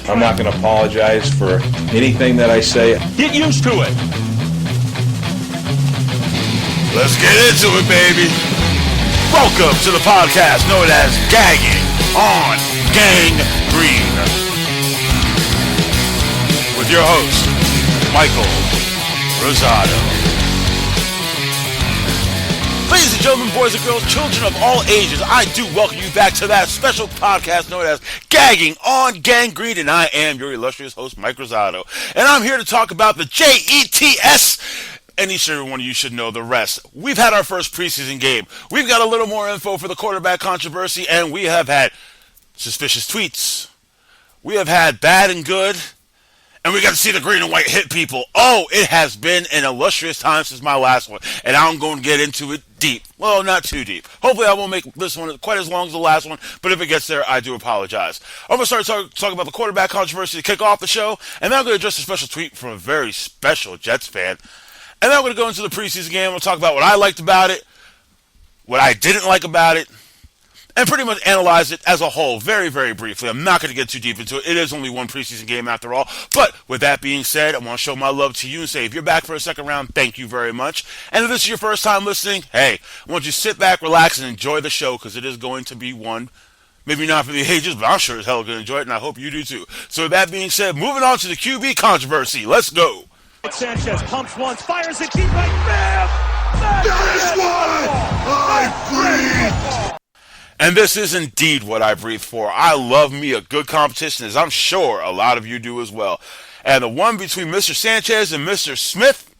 I'm not going to apologize for anything that I say. Get used to it. Let's get into it, baby. Welcome to the podcast known as Gagging on Gang Green. With your host, Michael Rosado. Ladies and gentlemen, boys and girls, children of all ages, I do welcome you back to that special podcast known as Gagging on Gang Green, and I am your illustrious host, Mike Rosado. And I'm here to talk about the JETS, and each and every one of you should know the rest. We've had our first preseason game. We've got a little more info for the quarterback controversy, and we have had suspicious tweets. We have had bad and good. And we got to see the green and white hit people. Oh, it has been an illustrious time since my last one. And I'm going to get into it deep. Well, not too deep. Hopefully I won't make this one quite as long as the last one. But if it gets there, I do apologize. I'm going to start talking about the quarterback controversy to kick off the show. And then I'm going to address a special tweet from a very special Jets fan. And then I'm going to go into the preseason game. I'm going to talk about what I liked about it, what I didn't like about it, and pretty much analyze it as a whole very, very briefly. I'm not going to get too deep into it. It is only one preseason game after all. But with that being said, I want to show my love to you and say, if you're back for a second round, thank you very much. And if this is your first time listening, hey, I want you to sit back, relax, and enjoy the show because it is going to be one, maybe not for the ages, but I'm sure as hell going to enjoy it, and I hope you do too. So with that being said, moving on to the QB controversy. Let's go. Sanchez pumps once, fires it deep right. Bam! That is why I breathe. And this is indeed what I breathe for. I love me a good competition, as I'm sure a lot of you do as well. And the one between Mr. Sanchez and Mr. Smith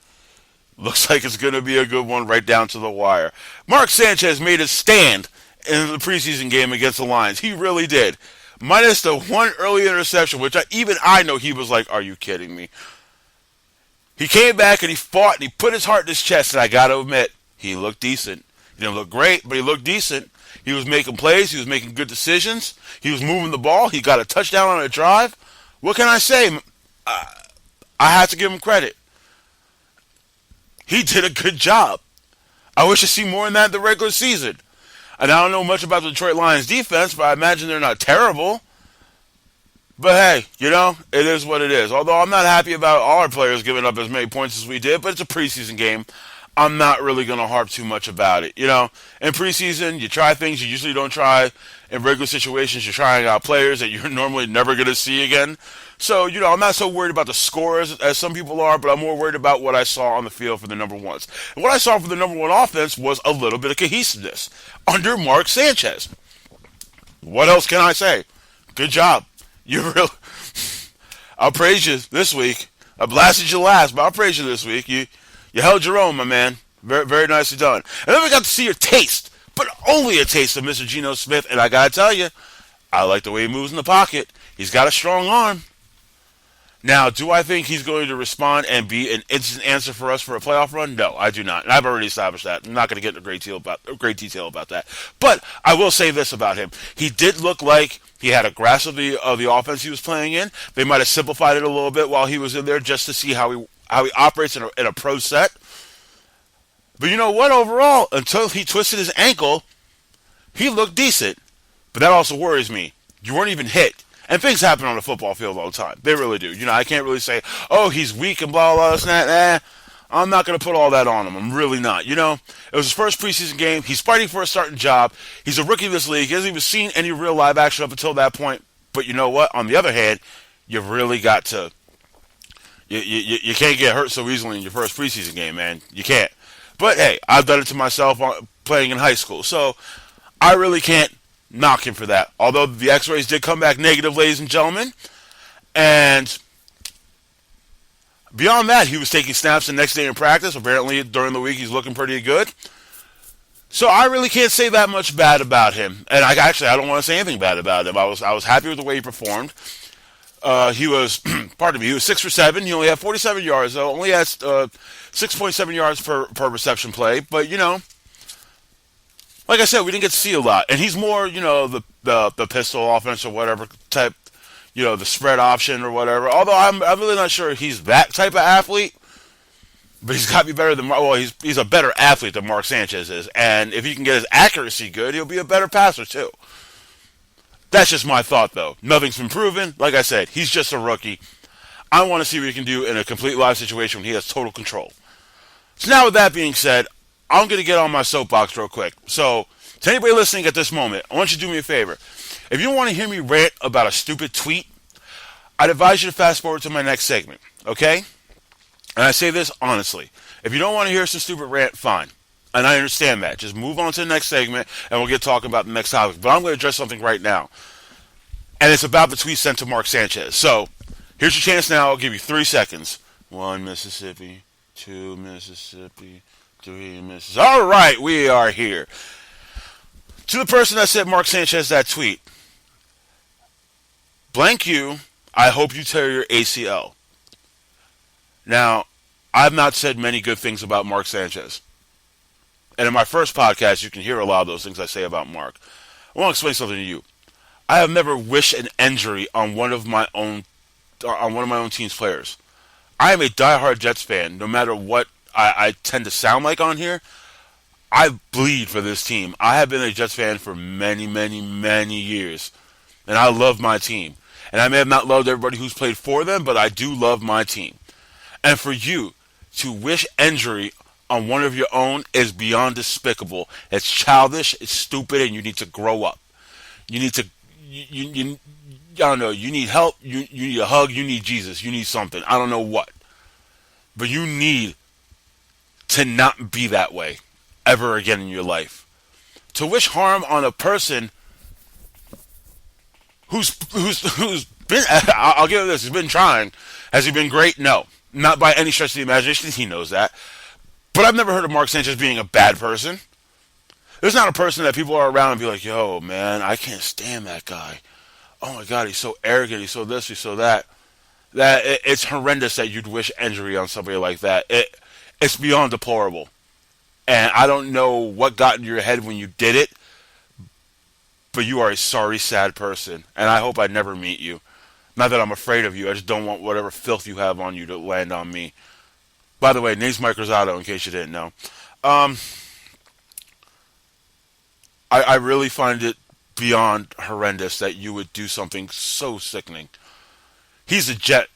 looks like it's going to be a good one right down to the wire. Mark Sanchez made his stand in the preseason game against the Lions. He really did. Minus the one early interception, which even I know he was like, are you kidding me? He came back and he fought and he put his heart in his chest, and I got to admit, he looked decent. He didn't look great, but he looked decent. He was making plays. He was making good decisions. He was moving the ball. He got a touchdown on a drive. What can I say? I have to give him credit. He did a good job. I wish to see more in that in the regular season. And I don't know much about the Detroit Lions defense, but I imagine they're not terrible. But hey, it is what it is. Although I'm not happy about all our players giving up as many points as we did, but it's a preseason game. I'm not really going to harp too much about it. In preseason, you try things you usually don't try. In regular situations, you're trying out players that you're normally never going to see again. So, I'm not so worried about the scores as some people are, but I'm more worried about what I saw on the field for the number ones. And what I saw for the number one offense was a little bit of cohesiveness under Mark Sanchez. What else can I say? Good job. I'll praise you this week. I blasted you last, but I'll praise you this week. You held your own, my man. Very, very nicely done. And then we got to see a taste, but only a taste of Mr. Geno Smith. And I got to tell you, I like the way he moves in the pocket. He's got a strong arm. Now, do I think he's going to respond and be an instant answer for us for a playoff run? No, I do not. And I've already established that. I'm not going to get into great detail about that. But I will say this about him. He did look like he had a grasp of the offense he was playing in. They might have simplified it a little bit while he was in there just to see how he operates in a pro set. But you know what? Overall, until he twisted his ankle, he looked decent. But that also worries me. You weren't even hit. And things happen on the football field all the time. They really do. I can't really say, oh, he's weak and blah, blah, blah, blah. I'm not going to put all that on him. I'm really not. It was his first preseason game. He's fighting for a starting job. He's a rookie of this league. He hasn't even seen any real live action up until that point. But you know what? On the other hand, you've really got to... You can't get hurt so easily in your first preseason game, man. You can't. But, hey, I've done it to myself playing in high school. So I really can't knock him for that. Although the x-rays did come back negative, ladies and gentlemen. And beyond that, he was taking snaps the next day in practice. Apparently, during the week, he's looking pretty good. So I really can't say that much bad about him. And I don't want to say anything bad about him. I was happy with the way he performed. He was, he was 6 for 7. He only had 47 yards, though. Only had 6.7 yards per reception play. But, like I said, we didn't get to see a lot. And he's more, the pistol offense or whatever type, the spread option or whatever. Although I'm really not sure he's that type of athlete. But he's got to be better than, he's a better athlete than Mark Sanchez is. And if he can get his accuracy good, he'll be a better passer, too. That's just my thought, though. Nothing's been proven. Like I said, he's just a rookie. I want to see what he can do in a complete live situation when he has total control. So now with that being said, I'm going to get on my soapbox real quick. So, to anybody listening at this moment, I want you to do me a favor. If you want to hear me rant about a stupid tweet, I'd advise you to fast forward to my next segment, okay? And I say this honestly. If you don't want to hear some stupid rant, fine. And I understand that. Just move on to the next segment, and we'll get talking about the next topic. But I'm going to address something right now. And it's about the tweet sent to Mark Sanchez. So, here's your chance now. I'll give you 3 seconds. 1 Mississippi, 2 Mississippi, 3 Mississippi. All right, we are here. To the person that sent Mark Sanchez that tweet, blank you, I hope you tear your ACL. Now, I've not said many good things about Mark Sanchez. And in my first podcast, you can hear a lot of those things I say about Mark. I want to explain something to you. I have never wished an injury on one of my own team's players. I am a diehard Jets fan. No matter what I tend to sound like on here, I bleed for this team. I have been a Jets fan for many, many, many years. And I love my team. And I may have not loved everybody who's played for them, but I do love my team. And for you to wish injury on one of your own is beyond despicable. It's childish, it's stupid, and you need to grow up. You need to, I don't know, you need help, you need a hug, you need Jesus, you need something. I don't know what. But you need to not be that way ever again in your life. To wish harm on a person who's been, I'll give him this, he's been trying. Has he been great? No. Not by any stretch of the imagination. He knows that. But I've never heard of Mark Sanchez being a bad person. There's not a person that people are around and be like, yo, man, I can't stand that guy. Oh, my God, he's so arrogant. He's so this, he's so that. It's horrendous that you'd wish injury on somebody like that. It's beyond deplorable. And I don't know what got in your head when you did it, but you are a sorry, sad person. And I hope I never meet you. Not that I'm afraid of you. I just don't want whatever filth you have on you to land on me. By the way, name's Mike Rosado, in case you didn't know. I really find it beyond horrendous that you would do something so sickening. He's a Jet.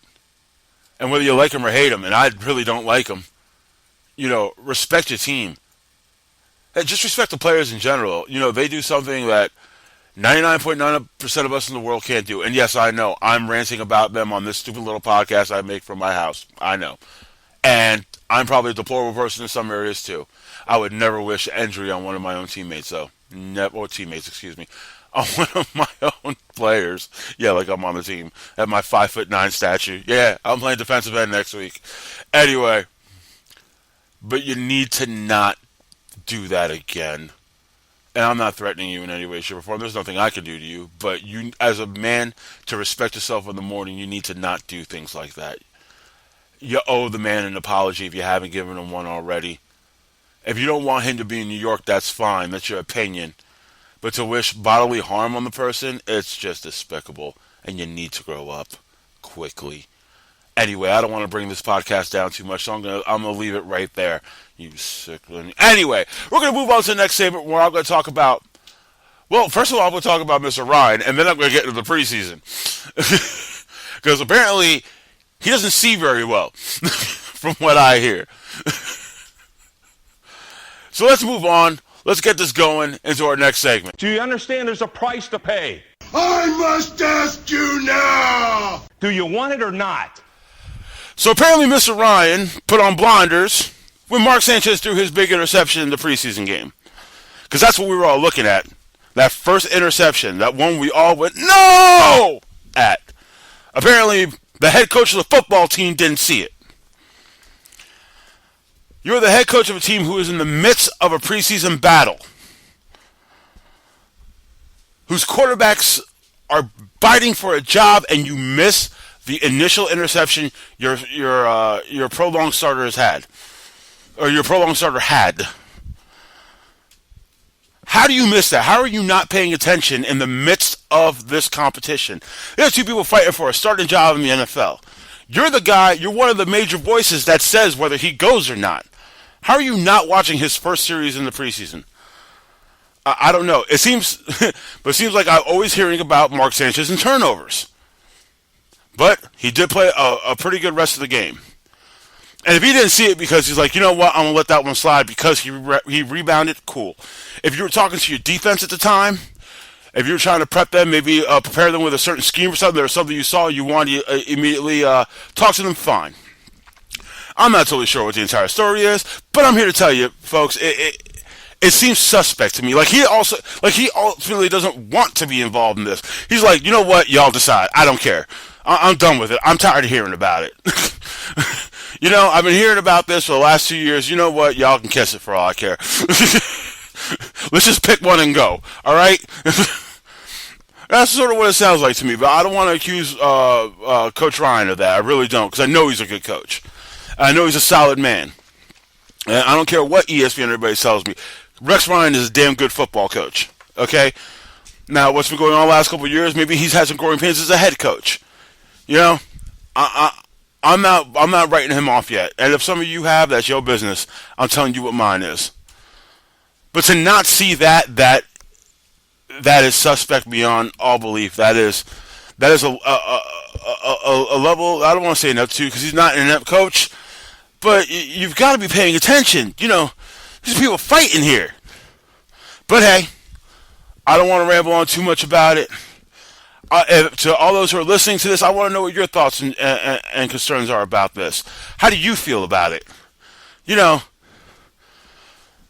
And whether you like him or hate him, and I really don't like him, respect your team. And just respect the players in general. They do something that 99.9% of us in the world can't do. And yes, I know. I'm ranting about them on this stupid little podcast I make from my house. I know. And I'm probably a deplorable person in some areas too. I would never wish injury on one of my own teammates, though. On one of my own players. Yeah, like I'm on the team. At my 5'9" stature. Yeah, I'm playing defensive end next week. Anyway. But you need to not do that again. And I'm not threatening you in any way, shape, or form. There's nothing I can do to you. But you, as a man, to respect yourself in the morning, you need to not do things like that. You owe the man an apology if you haven't given him one already. If you don't want him to be in New York, that's fine. That's your opinion. But to wish bodily harm on the person, it's just despicable. And you need to grow up quickly. Anyway, I don't want to bring this podcast down too much, so I'm gonna leave it right there. You sickling. Anyway, we're gonna move on to the next segment where I'm gonna talk about. Well, first of all, I'm gonna talk about Mr. Ryan, and then I'm gonna get into the preseason because apparently he doesn't see very well, from what I hear. So let's move on. Let's get this going into our next segment. Do you understand there's a price to pay? I must ask you now! Do you want it or not? So apparently Mr. Ryan put on blinders when Mark Sanchez threw his big interception in the preseason game. Because that's what we were all looking at. That first interception, that one we all went, no! At. Apparently, the head coach of the football team didn't see it. You're the head coach of a team who is in the midst of a preseason battle, whose quarterbacks are fighting for a job, and you miss the initial interception your prolonged starter has had, or your prolonged starter had. How do you miss that? How are you not paying attention in the midst of this competition? There are two people fighting for a starting job in the NFL. You're the guy, you're one of the major voices that says whether he goes or not. How are you not watching his first series in the preseason? I don't know. It seems, but it seems like I'm always hearing about Mark Sanchez and turnovers. But he did play a pretty good rest of the game. And if he didn't see it because he's like, you know what, I'm going to let that one slide because he rebounded, cool. If you were talking to your defense at the time, if you were trying to prep them, maybe prepare them with a certain scheme or something, or something you saw you wanted to immediately talk to them, fine. I'm not totally sure what the entire story is, but I'm here to tell you, folks, it seems suspect to me. Like he ultimately doesn't want to be involved in this. He's like, you know what, y'all decide. I don't care. I'm done with it. I'm tired of hearing about it. You know, I've been hearing about this for the last 2 years. You know what? Y'all can kiss it for all I care. Let's just pick one and go. All right? That's sort of what it sounds like to me. But I don't want to accuse Coach Ryan of that. I really don't, because I know he's a good coach. I know he's a solid man. And I don't care what ESPN everybody tells me. Rex Ryan is a damn good football coach. Okay? Now, what's been going on the last couple of years, maybe he's had some growing pains as a head coach. You know? I'm not writing him off yet. And if some of you have, that's your business. I'm telling you what mine is. But to not see that is suspect beyond all belief. That is a level, I don't want to say inept to, because he's not an inept coach, but you've got to be paying attention. You know, there's people fighting here. But hey, I don't want to ramble on too much about it. To all those who are listening to this, I want to know what your thoughts and concerns are about this. How do you feel about it? You know,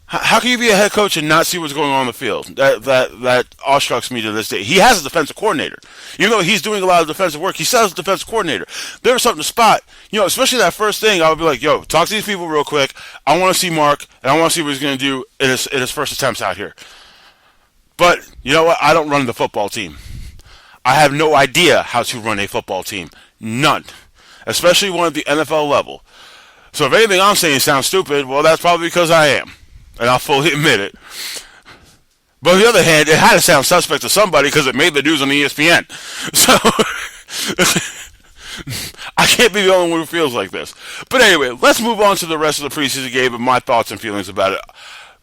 how can you be a head coach and not see what's going on the field? That awestrucks me to this day. He has a defensive coordinator. Even though he's doing a lot of defensive work, he still has a defensive coordinator. There was something to spot. You know, especially that first thing, I would be like, yo, talk to these people real quick. I want to see Mark, and I want to see what he's going to do in his first attempts out here. But, you know what? I don't run the football team. I have no idea how to run a football team. None. Especially one at the NFL level. So if anything I'm saying sounds stupid, well, that's probably because I am. And I'll fully admit it. But on the other hand, it had to sound suspect to somebody because it made the news on ESPN. So I can't be the only one who feels like this. But anyway, let's move on to the rest of the preseason game and my thoughts and feelings about it.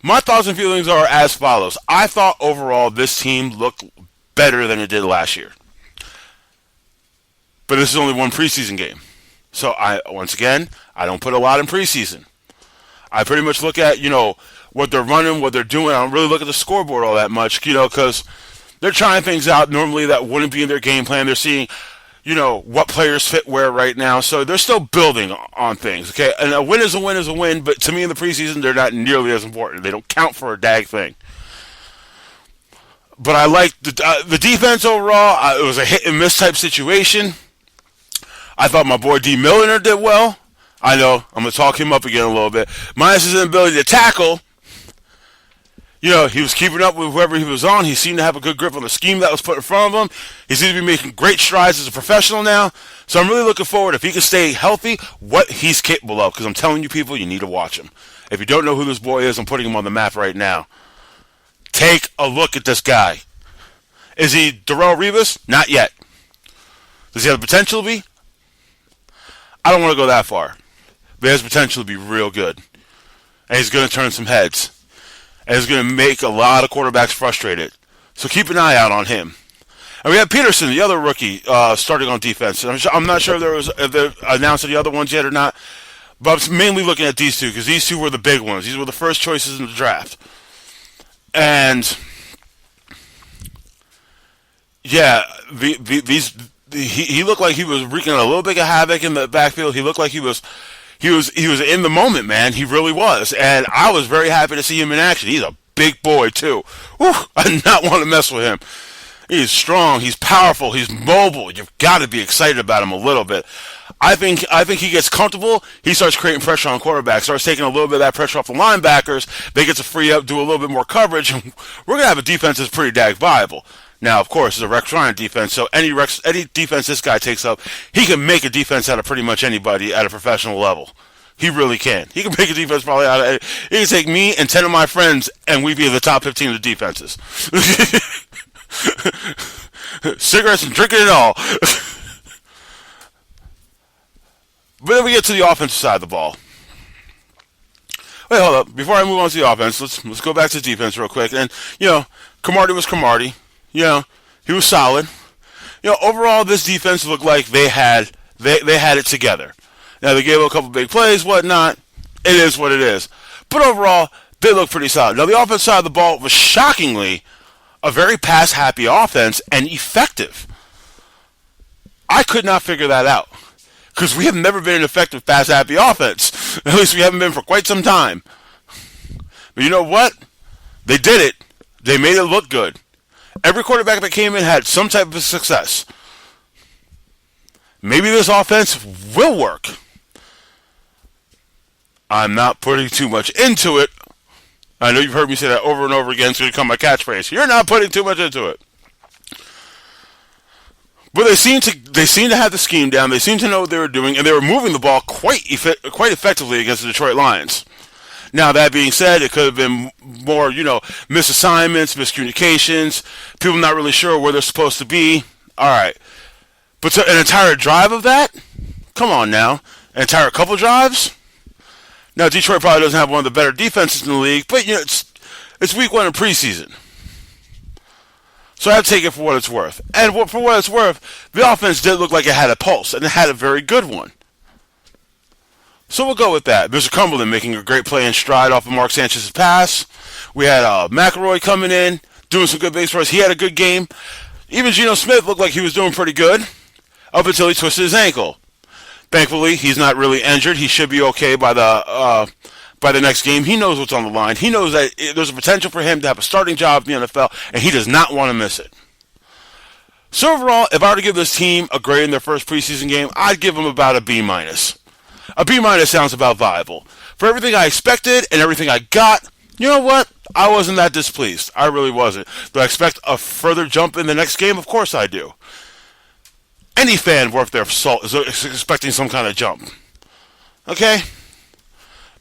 My thoughts and feelings are as follows. I thought overall this team looked better than it did last year. But this is only one preseason game. So once again, I don't put a lot in preseason. I pretty much look at, you know, what they're running, what they're doing. I don't really look at the scoreboard all that much, you know, because they're trying things out normally that wouldn't be in their game plan. They're seeing, you know, what players fit where right now. So they're still building on things, okay? And a win is a win is a win, but to me in the preseason, they're not nearly as important. They don't count for a dag thing. But I like the defense overall. It was a hit and miss type situation. I thought my boy D. Milliner did well. I know, I'm going to talk him up again a little bit. Minus his inability to tackle, you know, he was keeping up with whoever he was on. He seemed to have a good grip on the scheme that was put in front of him. He seems to be making great strides as a professional now. So I'm really looking forward, if he can stay healthy, what he's capable of. Because I'm telling you people, you need to watch him. If you don't know who this boy is, I'm putting him on the map right now. Take a look at this guy. Is he Darrelle Revis? Not yet. Does he have the potential to be? I don't want to go that far. But he has potential to be real good. And he's going to turn some heads. And he's going to make a lot of quarterbacks frustrated. So keep an eye out on him. And we have Peterson, the other rookie, starting on defense. And I'm not sure if they announced the other ones yet or not. But I'm mainly looking at these two because these two were the big ones. These were the first choices in the draft. And yeah, he looked like he was wreaking a little bit of havoc in the backfield. He looked like he was in the moment, man. He really was. And I was very happy to see him in action. He's a big boy, too. Whew, I did not want to mess with him. He's strong. He's powerful. He's mobile. You've got to be excited about him a little bit. I think he gets comfortable. He starts creating pressure on quarterbacks. Starts taking a little bit of that pressure off the linebackers. They get to free up, do a little bit more coverage. We're going to have a defense that's pretty dag viable. Now, of course, it's a Rex Ryan defense, so any defense this guy takes up, he can make a defense out of pretty much anybody at a professional level. He really can. He can make a defense probably out of... He can take me and 10 of my friends, and we'd be in the top 15 of the defenses. Cigarettes and drinking it all. But then we get to the offensive side of the ball. Wait, hold up. Before I move on to the offense, let's go back to defense real quick. And Cromartie was Cromartie. He was solid. Overall, this defense looked like they had it together. Now they gave up a couple big plays, whatnot. It is what it is. But overall, they look pretty solid. Now the offense side of the ball was shockingly a very pass-happy offense and effective. I could not figure that out because we have never been an effective pass-happy offense. At least we haven't been for quite some time. But you know what? They did it. They made it look good. Every quarterback that came in had some type of success. Maybe this offense will work. I'm not putting too much into it. I know you've heard me say that over and over again. It's going to become my catchphrase. You're not putting too much into it. But they seem to have the scheme down. They seem to know what they were doing, and they were moving the ball quite effectively against the Detroit Lions. Now, that being said, it could have been more, misassignments, miscommunications, people not really sure where they're supposed to be. All right. But an entire drive of that? Come on now. An entire couple drives? Now, Detroit probably doesn't have one of the better defenses in the league, but, it's week 1 of preseason. So I have to take it for what it's worth. And for what it's worth, the offense did look like it had a pulse, and it had a very good one. So we'll go with that. Mr. Cumberland making a great play in stride off of Mark Sanchez's pass. We had McElroy coming in, doing some good base for us. He had a good game. Even Geno Smith looked like he was doing pretty good up until he twisted his ankle. Thankfully, he's not really injured. He should be okay by the next game. He knows what's on the line. He knows that there's a potential for him to have a starting job in the NFL, and he does not want to miss it. So overall, if I were to give this team a grade in their first preseason game, I'd give them about a B-. A B- sounds about viable. For everything I expected and everything I got, you know what? I wasn't that displeased. I really wasn't. Do I expect a further jump in the next game? Of course I do. Any fan worth their salt is expecting some kind of jump. Okay?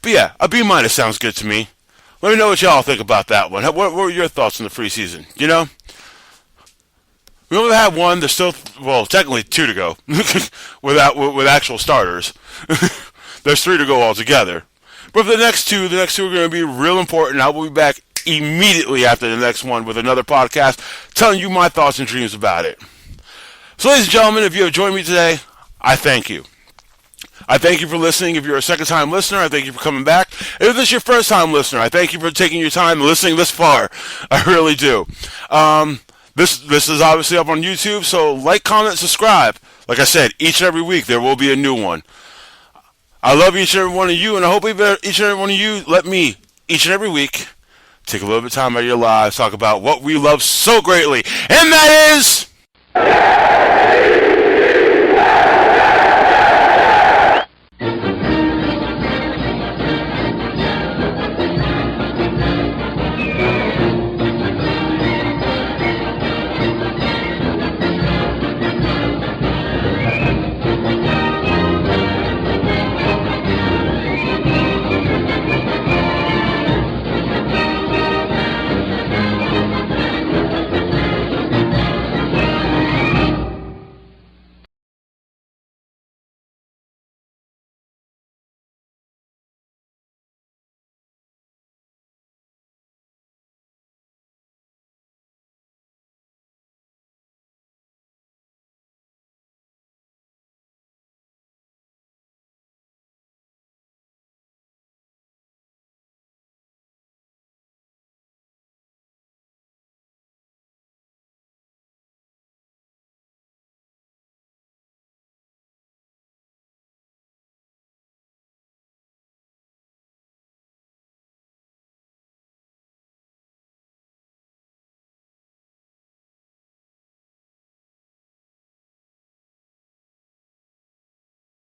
But yeah, a B- sounds good to me. Let me know what y'all think about that one. What were your thoughts on the preseason? We only have one. There's still, technically 2 to go with actual starters. There's 3 to go altogether. But for the next two are going to be real important. I will be back immediately after the next one with another podcast telling you my thoughts and dreams about it. So, ladies and gentlemen, if you have joined me today, I thank you. I thank you for listening. If you're a second-time listener, I thank you for coming back. If this is your first-time listener, I thank you for taking your time and listening this far. I really do. This is obviously up on YouTube, so like, comment, subscribe. Like I said, each and every week there will be a new one. I love each and every one of you, and I hope each and every one of you let me, each and every week, take a little bit of time out of your lives, talk about what we love so greatly, and that is...